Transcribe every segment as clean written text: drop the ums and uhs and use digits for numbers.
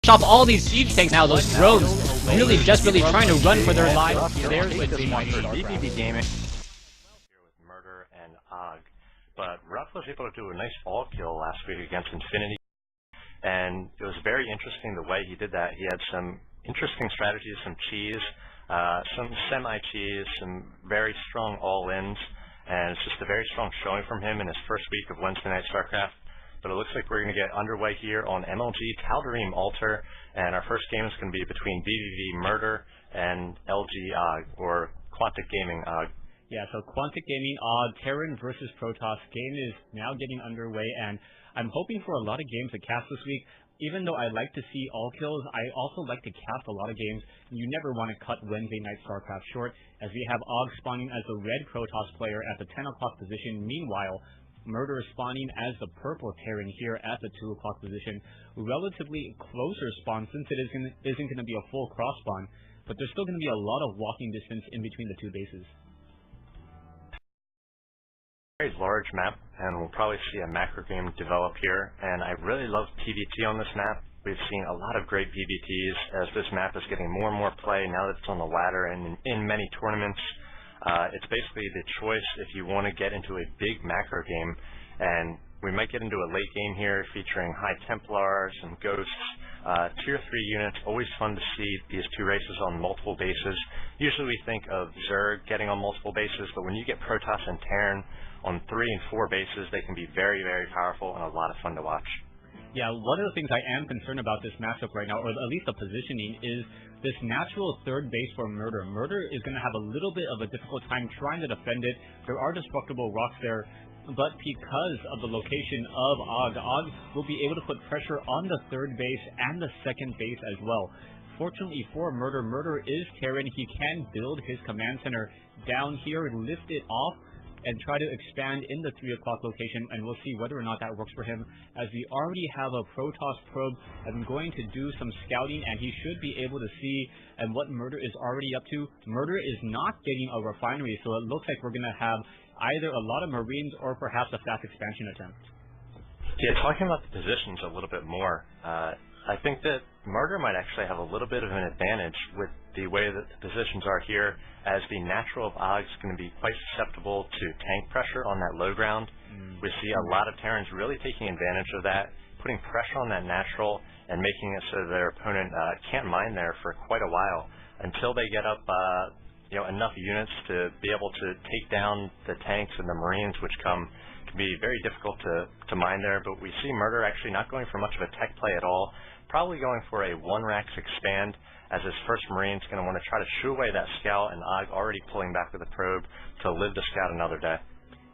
chop all these siege tanks now. Those drones really desperately trying to run for their lives. There's Wednesday Night Starcraft. vVv gaming here with Murder and Og, but Ruff was able to do a nice all kill last week against Infinity, and it was very interesting the way he did that. He had some interesting strategies, some cheese, some semi-cheese, some very strong all-ins, and it's just a very strong showing from him in his first week of Wednesday Night Starcraft. But it looks like we're going to get underway here on MLG Tal'Darim Altar, and our first game is going to be between vVv Murder and LG Og, or Quantic Gaming Og. Yeah, so Quantic Gaming Og, Terran versus Protoss game is now getting underway, and I'm hoping for a lot of games to cast this week. Even though I like to see all kills, I also like to cast a lot of games. You never want to cut Wednesday Night Starcraft short, as we have Og spawning as the red Protoss player at the 10 o'clock position. Meanwhile, Murder is spawning as the purple Terran here at the 2 o'clock position. Relatively closer spawn since it isn't going to be a full cross spawn, but there's still going to be a lot of walking distance in between the two bases. Very large map, and we'll probably see a macro game develop here, and I really love PvT on this map. We've seen a lot of great PvTs as this map is getting more and more play now that it's on the ladder and in many tournaments. It's basically the choice if you want to get into a big macro game, and we might get into a late game here featuring High Templars and Ghosts, Tier 3 units. Always fun to see these two races on multiple bases. Usually we think of Zerg getting on multiple bases, but when you get Protoss and Terran on 3 and 4 bases, they can be very, very powerful and a lot of fun to watch. Yeah, one of the things I am concerned about this matchup right now, or at least the positioning, is this natural third base for Murder. Murder is going to have a little bit of a difficult time trying to defend it. There are destructible rocks there, but because of the location of Og will be able to put pressure on the third base and the second base as well. Fortunately for Murder is Terran. He can build his command center down here, lift it off, and try to expand in the 3 o'clock location, and we'll see whether or not that works for him, as we already have a Protoss probe. I'm going to do some scouting, and he should be able to see and what Murder is already up to. Murder is not getting a refinery, so it looks like we're going to have either a lot of Marines or perhaps a fast expansion attempt. Yeah, talking about the positions a little bit more, I think that Murder might actually have a little bit of an advantage with the way that the positions are here, as the natural of Og is going to be quite susceptible to tank pressure on that low ground. We see a lot of Terrans really taking advantage of that, putting pressure on that natural and making it so their opponent can't mine there for quite a while until they get up enough units to be able to take down the tanks and the Marines, which can be very difficult to mine there. But we see Murder actually not going for much of a tech play at all, probably going for a 1-Rax expand, as his first Marine's going to want to try to shoo away that scout, and Og already pulling back with the probe to live to scout another day.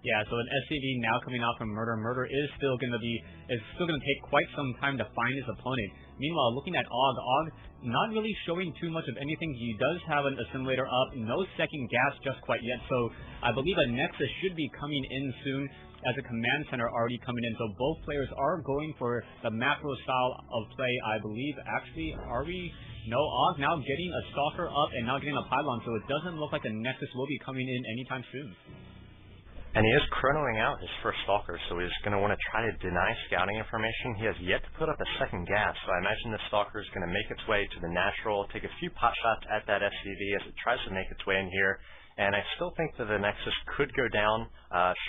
Yeah, so an SCV now coming out from Murder. Murder is still going to take quite some time to find his opponent. Meanwhile, looking at Og not really showing too much of anything. He does have an assimilator up, no second gas just quite yet, so I believe a Nexus should be coming in soon, as a command center already coming in. So both players are going for the macro style of play, I believe. Actually, are we? No, Og now getting a Stalker up and now getting a Pylon, so it doesn't look like a Nexus will be coming in anytime soon. And he is chronoing out his first Stalker, so he's going to want to try to deny scouting information. He has yet to put up a second gas, so I imagine the Stalker is going to make its way to the natural, take a few pot shots at that SCV as it tries to make its way in here. And I still think that the Nexus could go down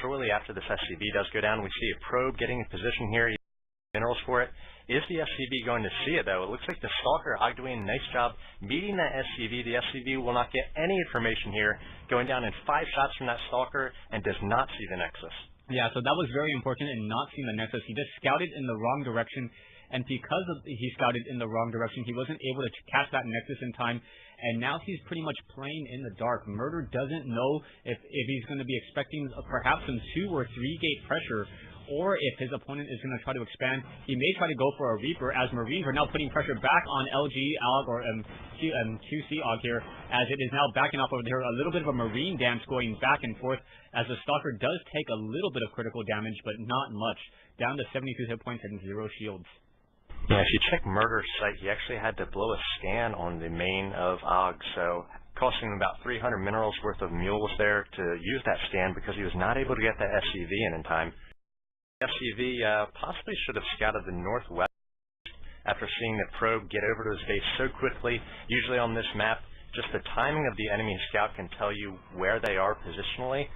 shortly after this SCV does go down. We see a probe getting in position here. He has minerals for it. Is the SCV going to see it, though? It looks like the Stalker, Og doing a nice job meeting that SCV. The SCV will not get any information here, going down in 5 shots from that Stalker, and does not see the Nexus. Yeah, so that was very important in not seeing the Nexus. He just scouted in the wrong direction, and because he scouted in the wrong direction, he wasn't able to catch that Nexus in time, and now he's pretty much playing in the dark. Murder doesn't know if he's going to be expecting perhaps some 2 or 3 gate pressure, or if his opponent is going to try to expand. He may try to go for a Reaper, as Marines are now putting pressure back on LG Og, or QC Og here, as it is now backing up over there. A little bit of a Marine dance going back and forth, as the Stalker does take a little bit of critical damage, but not much. Down to 72 hit points and 0 shields. Yeah, if you check Murder's site, he actually had to blow a scan on the main of Og, so costing him about 300 minerals worth of mules there to use that scan, because he was not able to get that SCV in time. SCV possibly should have scouted the northwest after seeing the probe get over to his base so quickly. Usually on this map, just the timing of the enemy scout can tell you where they are positionally.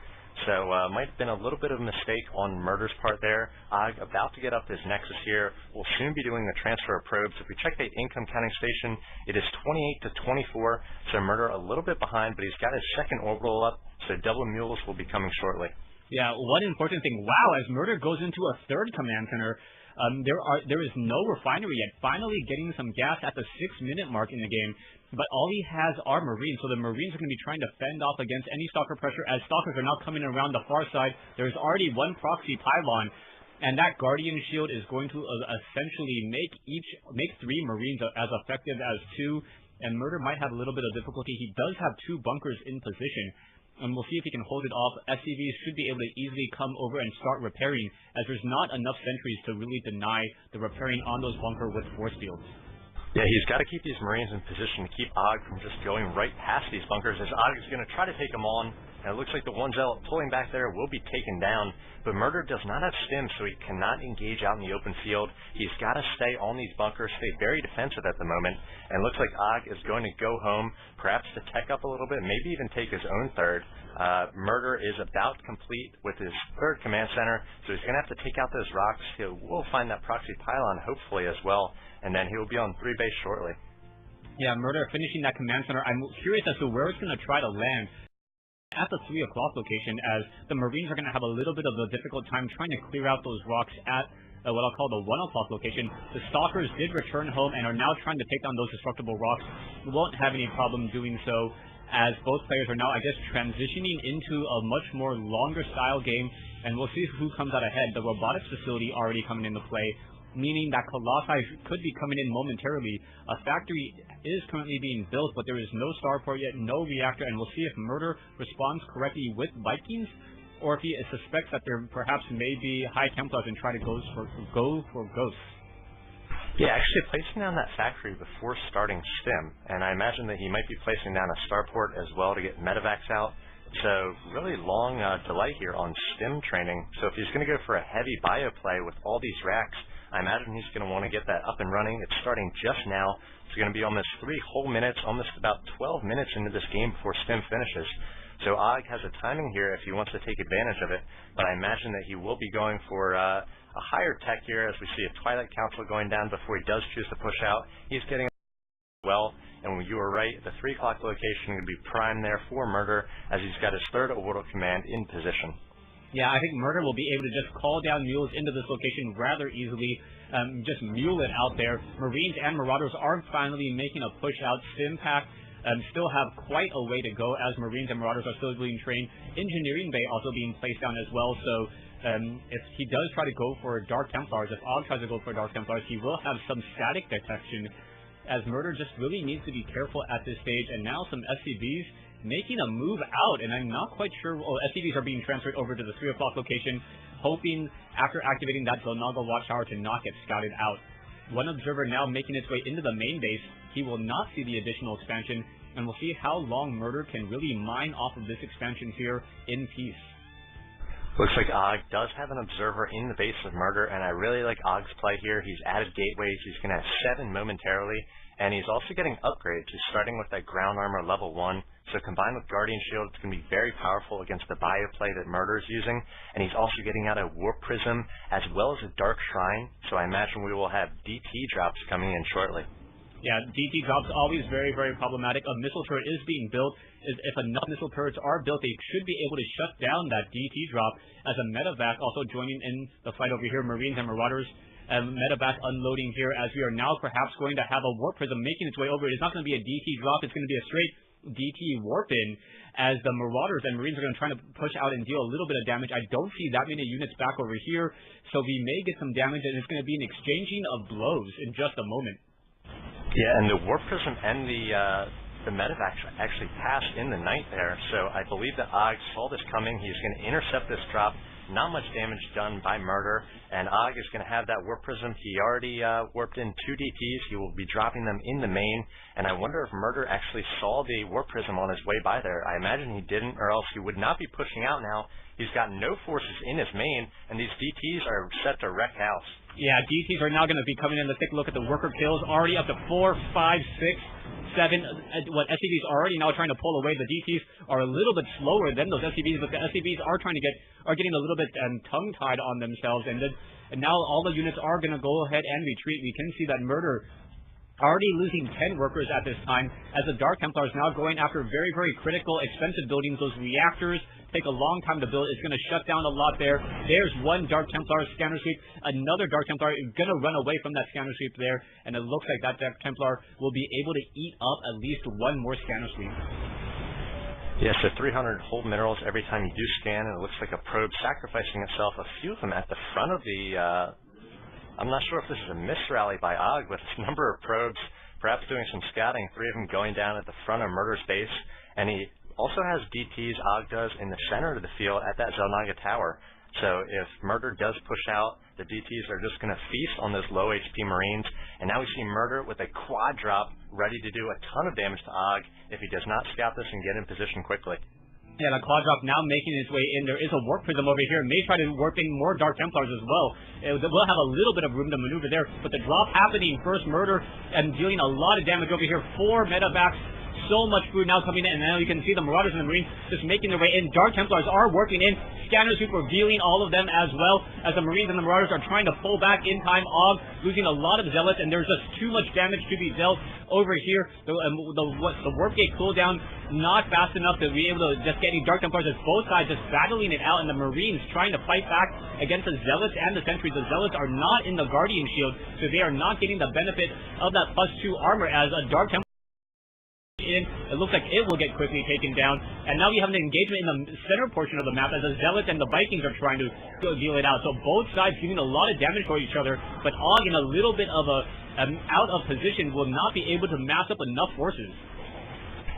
So might have been a little bit of a mistake on Murder's part there. Og about to get up his Nexus here. We'll soon be doing the transfer of probes. If we check the income counting station, it is 28 to 24. So Murder a little bit behind, but he's got his second orbital up. So double mules will be coming shortly. Yeah, one important thing. Wow, as Murder goes into a third command center, there is no refinery yet. Finally getting some gas at the 6-minute mark in the game. But all he has are Marines, so the Marines are going to be trying to fend off against any Stalker pressure as Stalkers are now coming around the far side. There's already one proxy pylon, and that Guardian shield is going to essentially make 3 Marines as effective as 2, and Murder might have a little bit of difficulty. He does have 2 bunkers in position, and we'll see if he can hold it off. SCVs should be able to easily come over and start repairing, as there's not enough sentries to really deny the repairing on those bunkers with force fields. Yeah, he's got to keep these Marines in position to keep Og from just going right past these bunkers, as Og is going to try to take them on, and it looks like the one zealot pulling back there will be taken down, but Murder does not have stim, so he cannot engage out in the open field. He's got to stay on these bunkers, stay very defensive at the moment, and it looks like Og is going to go home, perhaps to tech up a little bit, maybe even take his own third. Murder is about complete with his third command center, so he's going to have to take out those rocks. He will find that proxy pylon, hopefully, as well, and then he will be on 3 base shortly. Yeah, Murder finishing that command center. I'm curious as to where it's going to try to land at the 3 o'clock location, as the Marines are going to have a little bit of a difficult time trying to clear out those rocks at what I'll call the 1 o'clock location. The Stalkers did return home and are now trying to take down those destructible rocks. Won't have any problem doing so, as both players are now, I guess, transitioning into a much more longer style game, and we'll see who comes out ahead. The robotics facility already coming into play, meaning that Colossi could be coming in momentarily. A factory is currently being built, but there is no starport yet, no reactor, and we'll see if Murder responds correctly with Vikings, or if he suspects that there perhaps may be High Templars and try to go for Ghosts. Yeah, actually placing down that factory before starting stim, and I imagine that he might be placing down a starport as well to get medevacs out. So really long delay here on stim training. So if he's going to go for a heavy bio play with all these racks, I imagine he's going to want to get that up and running. It's starting just now. It's going to be almost 3 whole minutes, almost about 12 minutes into this game before stim finishes. So Og has a timing here if he wants to take advantage of it, but I imagine that he will be going for a higher tech here, as we see a Twilight Council going down before he does choose to push out. He's getting well, and you were right, the 3 o'clock location would be prime there for Murder, as he's got his third orbital command in position. Yeah, I think Murder will be able to just call down mules into this location rather easily, just mule it out there. Marines and Marauders are finally making a push out. Stimpack still have quite a way to go, as Marines and Marauders are still being trained. Engineering Bay also being placed down as well, so if he does try to go for Dark Templars, if Og tries to go for Dark Templars, he will have some static detection, as Murder just really needs to be careful at this stage. And now some SCVs making a move out, and I'm not quite sure. SCVs are being transferred over to the 3 o'clock location, hoping after activating that Zelnaga Watchtower to not get scouted out. One observer now making its way into the main base. He will not see the additional expansion, and we'll see how long Murder can really mine off of this expansion here in peace. Looks like Og does have an observer in the base of Murder, and I really like Og's play here. He's added gateways. He's going to have 7 momentarily, and he's also getting upgrades. He's starting with that ground armor level 1, so combined with Guardian Shield, it's going to be very powerful against the bio play that Murder is using, and he's also getting out a Warp Prism as well as a Dark Shrine, so I imagine we will have DT drops coming in shortly. Yeah, DT drops always very, very problematic. A missile turret is being built. If enough missile turrets are built, they should be able to shut down that DT drop, as a medevac also joining in the fight over here. Marines and Marauders, medevac unloading here, as we are now perhaps going to have a Warp Prism making its way over. It's not going to be a DT drop, it's going to be a straight DT warp in, as the Marauders and Marines are going to try to push out and deal a little bit of damage. I don't see that many units back over here, so we may get some damage, and it's going to be an exchanging of blows in just a moment. Yeah, and the Warp Prism and the medevac actually passed in the night there, so I believe that Og saw this coming. He's going to intercept this drop. Not much damage done by Murder, and Og is going to have that Warp Prism. He already warped in 2 DTs. He will be dropping them in the main, and I wonder if Murder actually saw the Warp Prism on his way by there. I imagine he didn't, or else he would not be pushing out now. He's got no forces in his main, and these DTs are set to wreck house. Yeah, DTs are now going to be coming in. Let's take a look at the worker kills. Already up to 4, 5, 6, 7. What SCVs are already now trying to pull away. The DTs are a little bit slower than those SCVs, but the SCVs are getting a little bit tongue-tied on themselves. And now all the units are going to go ahead and retreat. We can see that Murder already losing 10 workers at this time, as the Dark Templar is now going after very, very critical, expensive buildings. Those reactors take a long time to build. It's going to shut down a lot there. There's one Dark Templar scanner sweep. Another Dark Templar is going to run away from that scanner sweep there, and it looks like that Dark Templar will be able to eat up at least one more scanner sweep. Yeah, so 300 hold minerals every time you do scan, and it looks like a probe sacrificing itself. A few of them at the front of the I'm not sure if this is a misrally by Og with a number of probes, perhaps doing some scouting, 3 of them going down at the front of Murder's base, and he also has DTs, Og does, in the center of the field at that Zelnaga tower. So if Murder does push out, the DTs are just going to feast on those low HP Marines, and now we see Murder with a quad drop ready to do a ton of damage to Og if he does not scout this and get in position quickly. Yeah, the quad drop now making its way in. There is a warp prism over here. May try to warp in more Dark Templars as well. We'll have a little bit of room to maneuver there, but the drop happening first, Murder, and dealing a lot of damage over here. 4 medevacs. So much food now coming in, and now you can see the Marauders and the Marines just making their way in. Dark Templars are working in. Scanners who revealing all of them as well, as the Marines and the Marauders are trying to pull back in time. Og losing a lot of Zealots, and there's just too much damage to be dealt over here. The warp gate cooldown not fast enough to be able to just get any Dark Templars, as both sides just battling it out, and the Marines trying to fight back against the Zealots and the Sentries. The Zealots are not in the Guardian Shield, so they are not getting the benefit of that +2 armor, as a Dark Templar in. It looks like it will get quickly taken down, and now we have an engagement in the center portion of the map as the Zealots and the Vikings are trying to deal it out. So both sides doing a lot of damage for each other, but Og in a little bit of a out of position will not be able to mass up enough forces.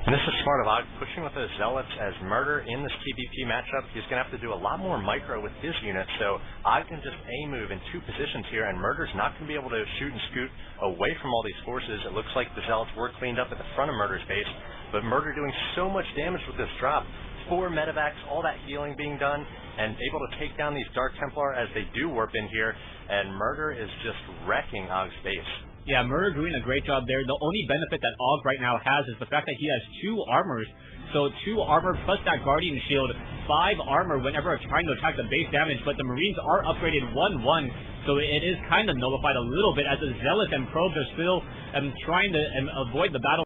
And this is smart of Og, pushing with those Zealots as Murder in this PvP matchup. He's going to have to do a lot more micro with his units, so Og can just A-move in 2 positions here, and Murder's not going to be able to shoot and scoot away from all these forces. It looks like the Zealots were cleaned up at the front of Murder's base, but Murder doing so much damage with this drop. 4 medevacs, all that healing being done, and able to take down these Dark Templar as they do warp in here, and Murder is just wrecking Og's base. Yeah, Murder doing a great job there. The only benefit that Og right now has is the fact that he has 2 armors. So 2 armor plus that Guardian Shield, 5 armor whenever trying to attack the base damage, but the Marines are upgraded 1-1, so it is kind of nullified a little bit, as the Zealots and Probes are still trying to avoid the battle,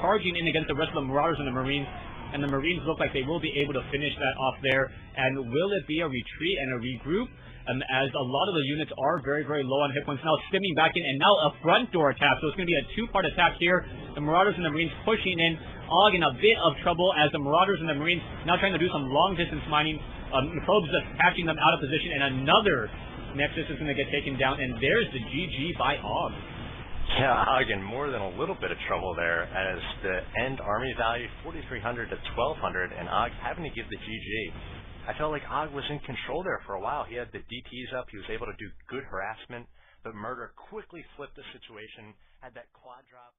charging in against the rest of the Marauders and the Marines, and the Marines look like they will be able to finish that off there. And will it be a retreat and a regroup? As a lot of the units are very, very low on hit points. Now stimming back in, and now a front door attack. So it's going to be a 2-part attack here. The Marauders and the Marines pushing in. Og in a bit of trouble, as the Marauders and the Marines now trying to do some long distance mining. The Probes just catching them out of position, and another Nexus is going to get taken down. And there's the GG by Og. Yeah, Og in more than a little bit of trouble there, as the end army value 4,300 to 1,200, and Og having to give the GG. I felt like Og was in control there for a while. He had the DTs up. He was able to do good harassment, but Murder quickly flipped the situation, had that quad drop.